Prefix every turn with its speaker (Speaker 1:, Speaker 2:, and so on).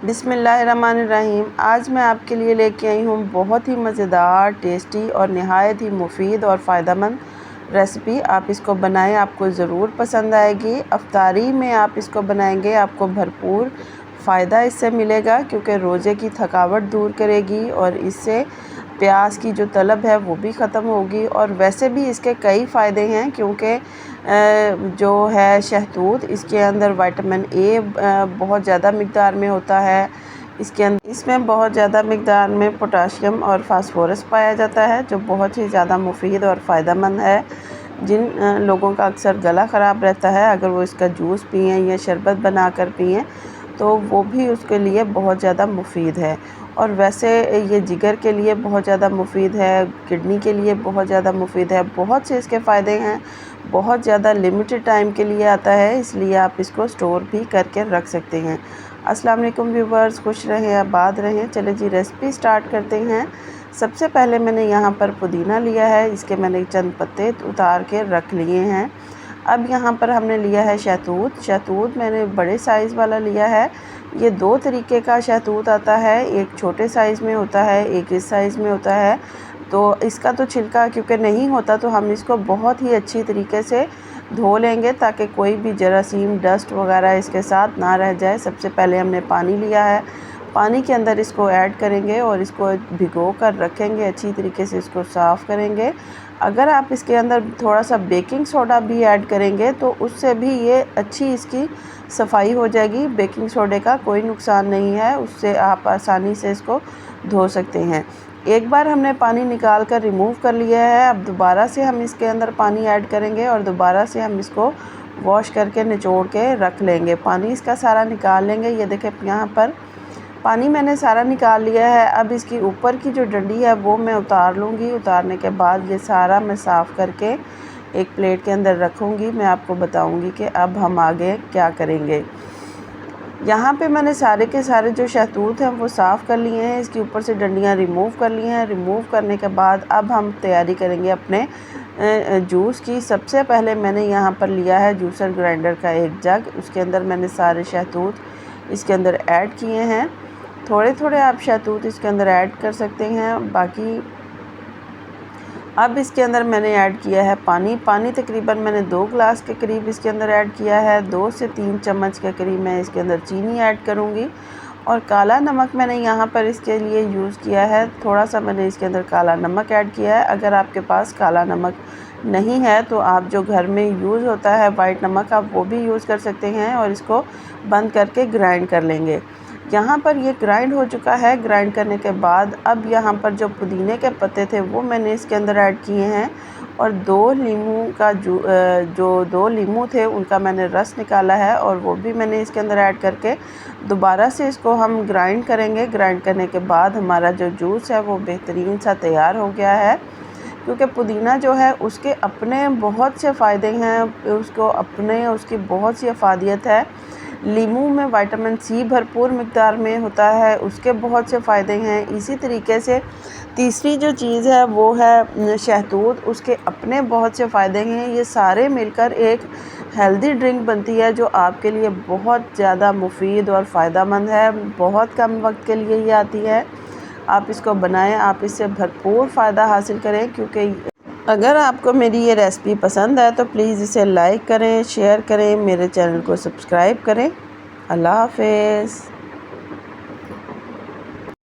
Speaker 1: बिस्मिल्लाहिर्रहमानिर्रहीम। आज मैं आपके लिए लेके आई हूँ बहुत ही मज़ेदार, टेस्टी और नहायत ही मुफीद और फ़ायदेमंद रेसिपी। आप इसको बनाएं, आपको ज़रूर पसंद आएगी। अफ्तारी में आप इसको बनाएंगे, आपको भरपूर फ़ायदा इससे मिलेगा क्योंकि रोज़े की थकावट दूर करेगी और इससे प्यास की जो तलब है वो भी ख़त्म होगी। और वैसे भी इसके कई फ़ायदे हैं क्योंकि जो है शहतूत, इसके अंदर विटामिन ए बहुत ज़्यादा मिक़दार में होता है। इसमें बहुत ज़्यादा मिक़दार में पोटाशियम और फास्फोरस पाया जाता है जो बहुत ही ज़्यादा मुफीद और फ़ायदेमंद है। जिन लोगों का अक्सर गला ख़राब रहता है, अगर वो इसका जूस पिएँ या शरबत बनाकर पिएँ तो वो भी उसके लिए बहुत ज़्यादा मुफीद है। और वैसे ये जिगर के लिए बहुत ज़्यादा मुफीद है, किडनी के लिए बहुत ज़्यादा मुफीद है। बहुत से इसके फ़ायदे हैं। बहुत ज़्यादा लिमिटेड टाइम के लिए आता है, इसलिए आप इसको स्टोर भी करके रख सकते हैं। अस्सलाम वालेकुम व्यूवर्स, खुश रहें, आबाद रहें। चले जी रेसिपी स्टार्ट करते हैं। सबसे पहले मैंने यहाँ पर पुदीना लिया है, इसके मैंने चंद पत्ते उतार के रख लिए हैं। अब यहाँ पर हमने लिया है शहतूत मैंने बड़े साइज़ वाला लिया है। ये दो तरीके का शहतूत आता है, एक छोटे साइज़ में होता है, एक इस साइज़ में होता है। तो इसका तो छिलका क्योंकि नहीं होता तो हम इसको बहुत ही अच्छी तरीके से धो लेंगे ताकि कोई भी जरासीम, डस्ट वगैरह इसके साथ ना रह जाए। सबसे पहले हमने पानी लिया है, पानी के अंदर इसको ऐड करेंगे और इसको भिगो कर रखेंगे, अच्छी तरीके से इसको साफ़ करेंगे। अगर आप इसके अंदर थोड़ा सा बेकिंग सोडा भी ऐड करेंगे तो उससे भी ये अच्छी इसकी सफाई हो जाएगी। बेकिंग सोडे का कोई नुकसान नहीं है, उससे आप आसानी से इसको धो सकते हैं। एक बार हमने पानी निकाल कर रिमूव कर लिया है। अब दोबारा से हम इसके अंदर पानी ऐड करेंगे और दोबारा से हम इसको वॉश करके निचोड़ के रख लेंगे। पानी इसका सारा निकाल लेंगे। ये देखें, यहाँ पर पानी मैंने सारा निकाल लिया है। अब इसकी ऊपर की जो डंडी है वो मैं उतार लूँगी। उतारने के बाद ये सारा मैं साफ़ करके एक प्लेट के अंदर रखूँगी। मैं आपको बताऊँगी कि अब हम आगे क्या करेंगे। यहाँ पे मैंने सारे के सारे जो शहतूत हैं वो साफ़ कर लिए हैं, इसके ऊपर से डंडियाँ रिमूव कर ली हैं। रिमूव करने के बाद अब हम तैयारी करेंगे अपने जूस की। सबसे पहले मैंने यहाँ पर लिया है जूसर ग्राइंडर का एक जग, उसके अंदर मैंने सारे शहतूत इसके अंदर ऐड किए हैं। थोड़े थोड़े आप शहतूत इसके अंदर ऐड कर सकते हैं। बाकी अब इसके अंदर मैंने ऐड किया है पानी तकरीबन मैंने 2 गिलास के करीब इसके अंदर ऐड किया है। 2 से 3 चम्मच के करीब मैं इसके अंदर चीनी ऐड करूँगी। और काला नमक मैंने यहाँ पर इसके लिए यूज़ किया है, थोड़ा सा मैंने इसके अंदर काला नमक ऐड किया है। अगर आपके पास काला नमक नहीं है तो आप जो घर में यूज़ होता है वाइट नमक, आप वो भी यूज़ कर सकते हैं। और इसको बंद करके ग्राइंड कर लेंगे। यहाँ पर ये ग्राइंड हो चुका है। ग्राइंड करने के बाद अब यहाँ पर जो पुदीने के पत्ते थे वो मैंने इसके अंदर ऐड किए हैं। और 2 नींबू थे उनका मैंने रस निकाला है और वो भी मैंने इसके अंदर ऐड करके दोबारा से इसको हम ग्राइंड करेंगे। ग्राइंड करने के बाद हमारा जो जूस है वो बेहतरीन सा तैयार हो गया है। क्योंकि पुदीना जो है उसके अपने बहुत से फ़ायदे हैं, उसकी बहुत सी अफादियत है। लीमू में विटामिन सी भरपूर मिक़दार में होता है, उसके बहुत से फ़ायदे हैं। इसी तरीके से तीसरी जो चीज़ है वो है शहतूत, उसके अपने बहुत से फ़ायदे हैं। ये सारे मिलकर एक हेल्दी ड्रिंक बनती है जो आपके लिए बहुत ज़्यादा मुफीद और फ़ायदेमंद है। बहुत कम वक्त के लिए ये आती है। आप इसको बनाएं, आप इससे भरपूर फ़ायदा हासिल करें। क्योंकि अगर आपको मेरी ये रेसिपी पसंद है तो प्लीज़ इसे लाइक करें, शेयर करें, मेरे चैनल को सब्सक्राइब करें। अल्लाह हाफ़िज़।